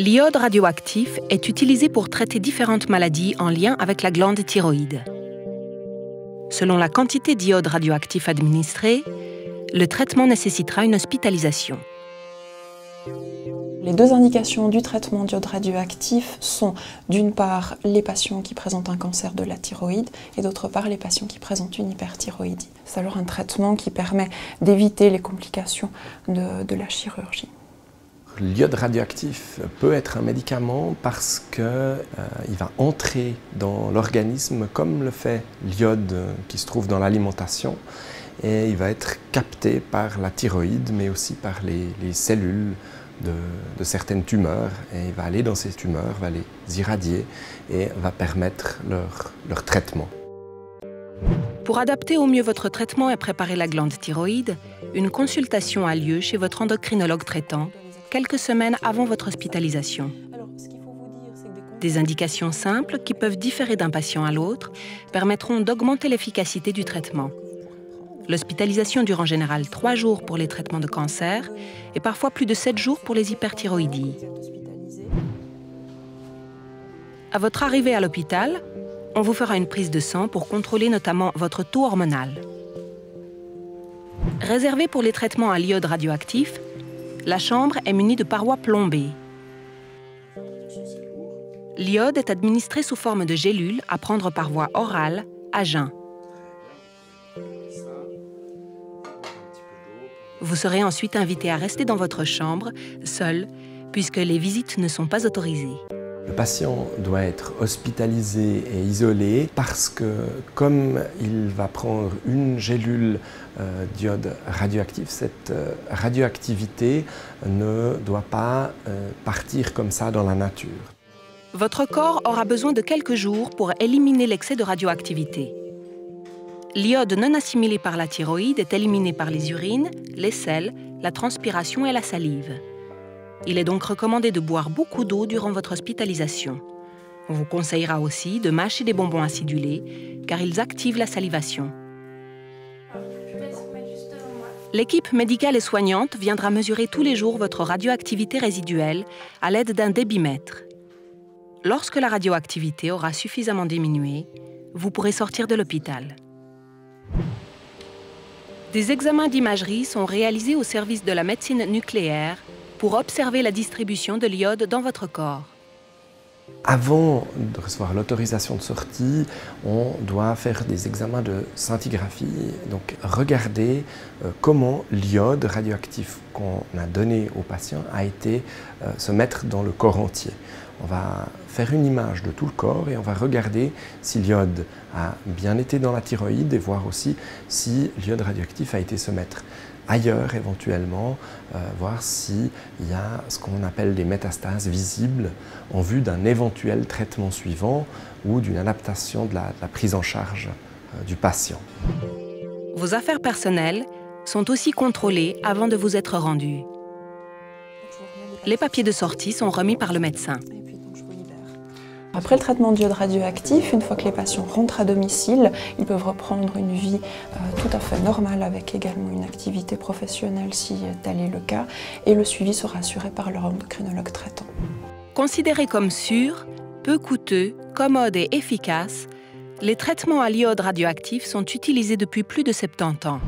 L'iode radioactif est utilisé pour traiter différentes maladies en lien avec la glande thyroïde. Selon la quantité d'iode radioactif administrée, le traitement nécessitera une hospitalisation. Les deux indications du traitement d'iode radioactif sont d'une part les patients qui présentent un cancer de la thyroïde et d'autre part les patients qui présentent une hyperthyroïdie. C'est alors un traitement qui permet d'éviter les complications de la chirurgie. L'iode radioactif peut être un médicament parce qu'il va entrer dans l'organisme comme le fait l'iode qui se trouve dans l'alimentation et il va être capté par la thyroïde mais aussi par les cellules de certaines tumeurs et il va aller dans ces tumeurs, va les irradier et va permettre leur traitement. Pour adapter au mieux votre traitement et préparer la glande thyroïde, une consultation a lieu chez votre endocrinologue traitant quelques semaines avant votre hospitalisation. Des indications simples qui peuvent différer d'un patient à l'autre permettront d'augmenter l'efficacité du traitement. L'hospitalisation dure en général 3 jours pour les traitements de cancer et parfois plus de 7 jours pour les hyperthyroïdies. À votre arrivée à l'hôpital, on vous fera une prise de sang pour contrôler notamment votre taux hormonal. Réservée pour les traitements à l'iode radioactif, la chambre est munie de parois plombées. L'iode est administré sous forme de gélules à prendre par voie orale, à jeun. Vous serez ensuite invité à rester dans votre chambre, seul, puisque les visites ne sont pas autorisées. Le patient doit être hospitalisé et isolé parce que comme il va prendre une gélule d'iode radioactif, cette radioactivité ne doit pas partir comme ça dans la nature. Votre corps aura besoin de quelques jours pour éliminer l'excès de radioactivité. L'iode non assimilé par la thyroïde est éliminé par les urines, les selles, la transpiration et la salive. Il est donc recommandé de boire beaucoup d'eau durant votre hospitalisation. On vous conseillera aussi de mâcher des bonbons acidulés, car ils activent la salivation. L'équipe médicale et soignante viendra mesurer tous les jours votre radioactivité résiduelle à l'aide d'un débitmètre. Lorsque la radioactivité aura suffisamment diminué, vous pourrez sortir de l'hôpital. Des examens d'imagerie sont réalisés au service de la médecine nucléaire pour observer la distribution de l'iode dans votre corps. Avant de recevoir l'autorisation de sortie, on doit faire des examens de scintigraphie, donc regarder comment l'iode radioactif qu'on a donné au patient a été se mettre dans le corps entier. On va faire une image de tout le corps et on va regarder si l'iode a bien été dans la thyroïde et voir aussi si l'iode radioactif a été se mettre ailleurs éventuellement, voir s'il y a ce qu'on appelle des métastases visibles en vue d'un éventuel traitement suivant ou d'une adaptation de la prise en charge du patient. Vos affaires personnelles sont aussi contrôlées avant de vous être rendues. Les papiers de sortie sont remis par le médecin. Après le traitement d'iode radioactif, une fois que les patients rentrent à domicile, ils peuvent reprendre une vie tout à fait normale avec également une activité professionnelle si tel est le cas et le suivi sera assuré par leur endocrinologue traitant. Considérés comme sûrs, peu coûteux, commodes et efficaces, les traitements à l'iode radioactif sont utilisés depuis plus de 70 ans.